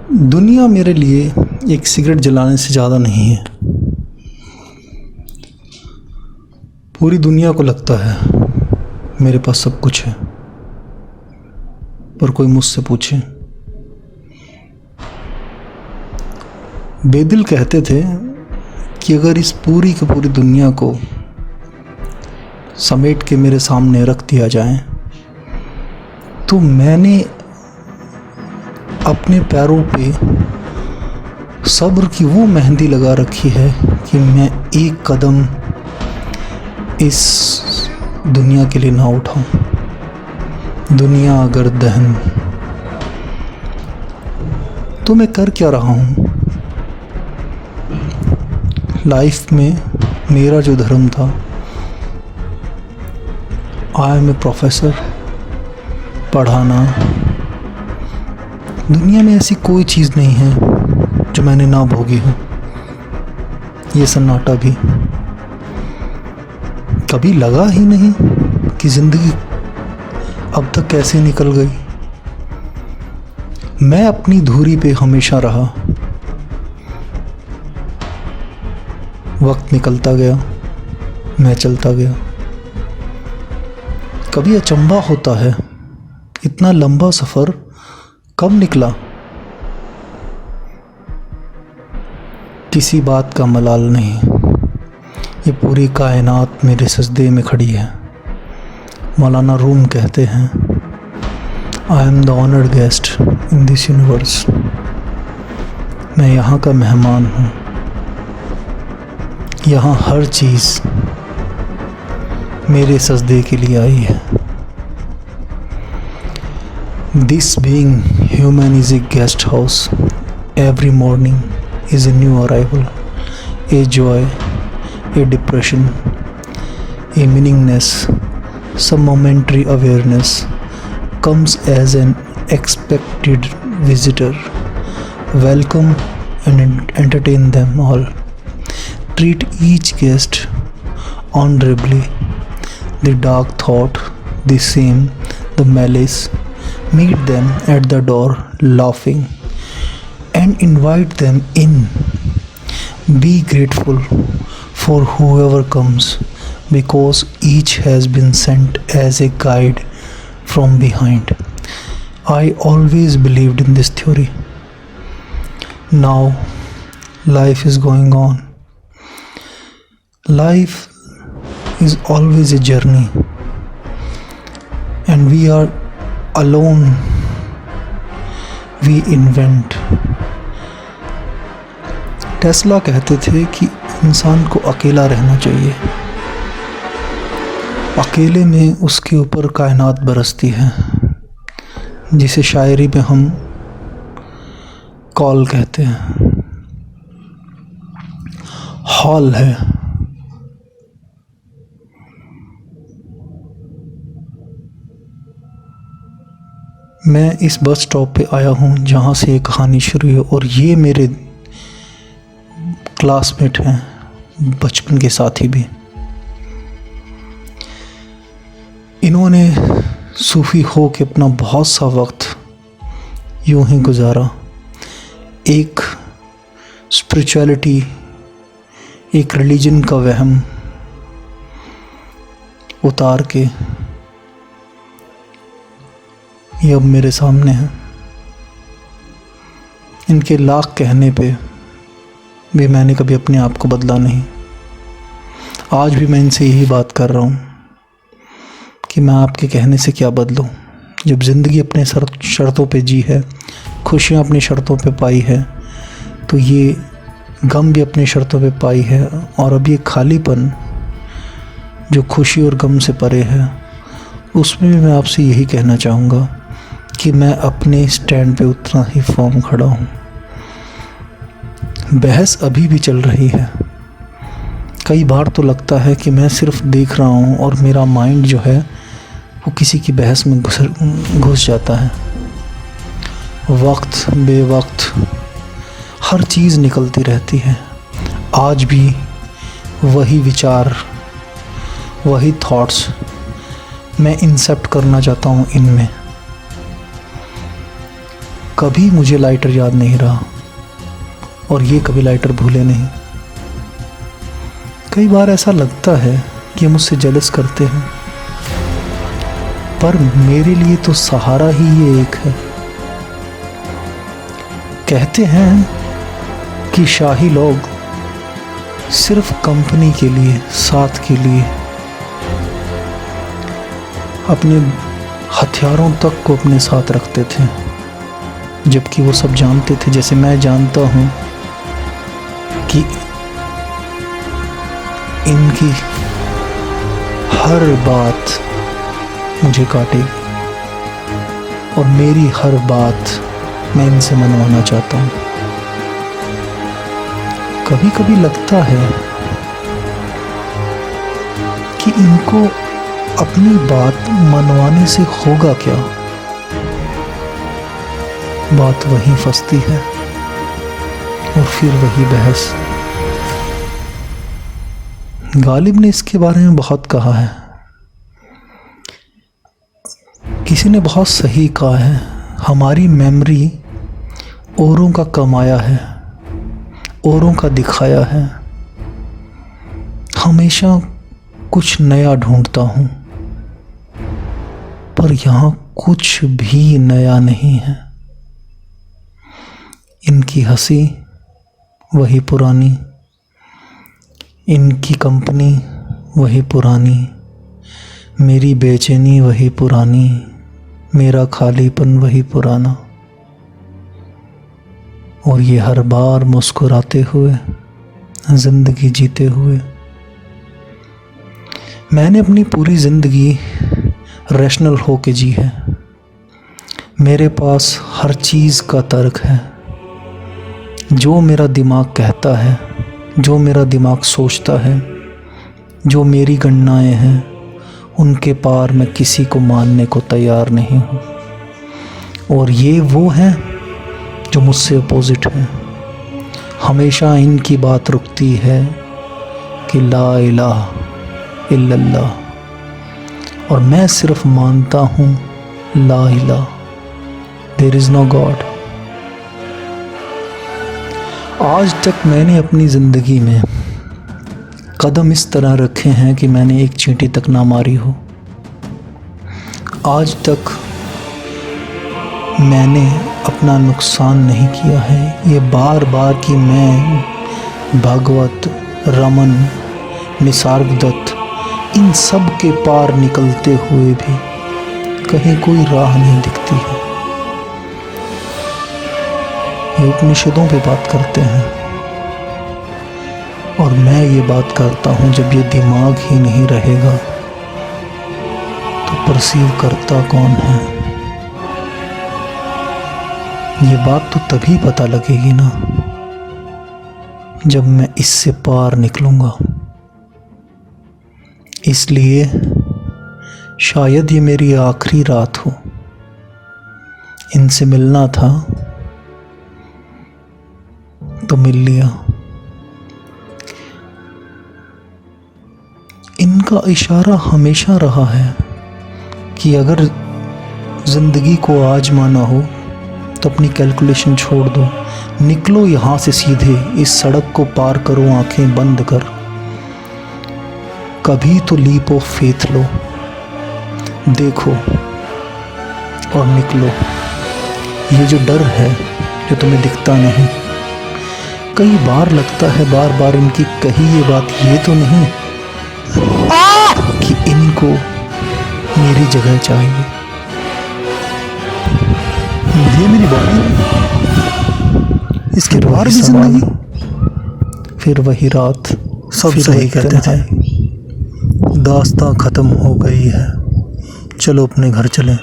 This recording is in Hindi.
दुनिया मेरे लिए एक सिगरेट जलाने से ज़्यादा नहीं है। पूरी दुनिया को लगता है मेरे पास सब कुछ है, पर कोई मुझसे पूछे। बेदिल कहते थे कि अगर इस पूरी की पूरी दुनिया को समेट के मेरे सामने रख दिया जाए तो मैंने अपने पैरों पे सब्र की वो मेहंदी लगा रखी है कि मैं एक कदम इस दुनिया के लिए ना उठाऊं। दुनिया अगर दहन तो मैं कर क्या रहा हूं? लाइफ में मेरा जो धर्म था, आई एम ए प्रोफेसर, पढ़ाना। दुनिया में ऐसी कोई चीज़ नहीं है जो मैंने ना भोगी हो। ये सन्नाटा भी कभी लगा ही नहीं कि ज़िंदगी अब तक कैसे निकल गई। मैं अपनी धुरी पे हमेशा रहा। वक्त निकलता गया, मैं चलता गया। कभी अचंभा होता है, इतना लंबा सफ़र कब निकला। किसी बात का मलाल नहीं, ये पूरी कायनात मेरे सजदे में खड़ी है। मौलाना रूम कहते हैं, I am the honoured guest in this universe. मैं यहाँ का मेहमान हूँ। यहाँ हर चीज़ मेरे सजदे के लिए आई है। This being human is a guest house. Every morning is a new arrival, a joy, a depression, a meaningness, some momentary awareness comes as an expected visitor. Welcome and entertain them all. Treat each guest honorably. The dark thought, the shame, the malice. Meet them at the door laughing and invite them in. Be grateful for whoever comes because each has been sent as a guide from behind. I always believed in this theory. Now life is going on. Life is always a journey and we are alone. We invent. Tesla कहते थे कि इंसान को अकेला रहना चाहिए। अकेले में उसके ऊपर कायनात बरसती है, जिसे शायरी में हम कॉल कहते हैं। हॉल है। मैं इस बस स्टॉप पे आया हूँ जहाँ से ये कहानी शुरू है और ये मेरे क्लासमेट हैं, बचपन के साथी भी। इन्होंने सूफ़ी हो के अपना बहुत सा वक्त यूं ही गुजारा। एक स्पिरिचुअलिटी, एक रिलीजन का वहम उतार के ये अब मेरे सामने हैं। इनके लाख कहने पे भी मैंने कभी अपने आप को बदला नहीं। आज भी मैं इनसे यही बात कर रहा हूँ कि मैं आपके कहने से क्या बदलूँ। जब ज़िंदगी अपने शर्तों पे जी है, खुशियाँ अपनी शर्तों पे पाई है, तो ये गम भी अपनी शर्तों पे पाई है। और अब ये खालीपन जो खुशी और गम से परे है, उसमें भी मैं आपसे यही कहना चाहूँगा कि मैं अपने स्टैंड पे उतना ही फर्म खड़ा हूँ। बहस अभी भी चल रही है। कई बार तो लगता है कि मैं सिर्फ देख रहा हूँ और मेरा माइंड जो है वो किसी की बहस में घुस जाता है। वक्त बेवक्त हर चीज़ निकलती रहती है। आज भी वही विचार, वही थॉट्स मैं इंसेप्ट करना चाहता हूँ इनमें। कभी मुझे लाइटर याद नहीं रहा और ये कभी लाइटर भूले नहीं। कई बार ऐसा लगता है कि मुझसे जेलस करते हैं, पर मेरे लिए तो सहारा ही ये एक है। कहते हैं कि शाही लोग सिर्फ कंपनी के लिए, साथ के लिए अपने हथियारों तक को अपने साथ रखते थे, जबकि वो सब जानते थे, जैसे मैं जानता हूँ कि इनकी हर बात मुझे काटेगी और मेरी हर बात मैं इनसे मनवाना चाहता हूँ। कभी कभी लगता है कि इनको अपनी बात मनवाने से होगा क्या। बात वहीं फंसती है और फिर वही बहस। गालिब ने इसके बारे में बहुत कहा है। किसी ने बहुत सही कहा है, हमारी मेमोरी औरों का कमाया है, औरों का दिखाया है। हमेशा कुछ नया ढूंढता हूँ, पर यहाँ कुछ भी नया नहीं है। इनकी हंसी वही पुरानी, इनकी कंपनी वही पुरानी, मेरी बेचैनी वही पुरानी, मेरा खालीपन वही पुराना। और ये हर बार मुस्कुराते हुए, जिंदगी जीते हुए। मैंने अपनी पूरी जिंदगी रैशनल होके जी है। मेरे पास हर चीज़ का तर्क है। जो मेरा दिमाग कहता है, जो मेरा दिमाग सोचता है, जो मेरी गणनाएं हैं, उनके पार मैं किसी को मानने को तैयार नहीं हूँ। और ये वो हैं जो मुझसे अपोजिट हैं। हमेशा इनकी बात रुकती है कि ला इलाहा इल्लल्लाह, और मैं सिर्फ मानता हूँ ला इलाहा, देयर इज़ नो गॉड। आज तक मैंने अपनी ज़िंदगी में कदम इस तरह रखे हैं कि मैंने एक चींटी तक ना मारी हो। आज तक मैंने अपना नुकसान नहीं किया है। ये बार बार कि मैं भागवत, रमन, निसर्गदत्त, इन सब के पार निकलते हुए भी कहीं कोई राह नहीं दिखती है। ये उपनिषदों पे बात करते हैं और मैं ये बात करता हूँ, जब ये दिमाग ही नहीं रहेगा तो परसीव करता कौन है। ये बात तो तभी पता लगेगी ना जब मैं इससे पार निकलूंगा। इसलिए शायद ये मेरी आखिरी रात हो। इनसे मिलना था तो मिल लिया। इनका इशारा हमेशा रहा है कि अगर जिंदगी को आजमाना हो तो अपनी कैलकुलेशन छोड़ दो, निकलो यहाँ से सीधे, इस सड़क को पार करो आंखें बंद कर। कभी तो लीप ऑफ फेथ लो, देखो और निकलो। ये जो डर है जो तुम्हें दिखता नहीं, कई बार लगता है बार बार इनकी कही ये बात ये तो नहीं कि इनको मेरी जगह चाहिए। ये मेरी बॉडी, इसके बाहर भी जिंदगी। फिर वही रात, सब सही कहते हैं। दास्तां खत्म हो गई है, चलो अपने घर चलें।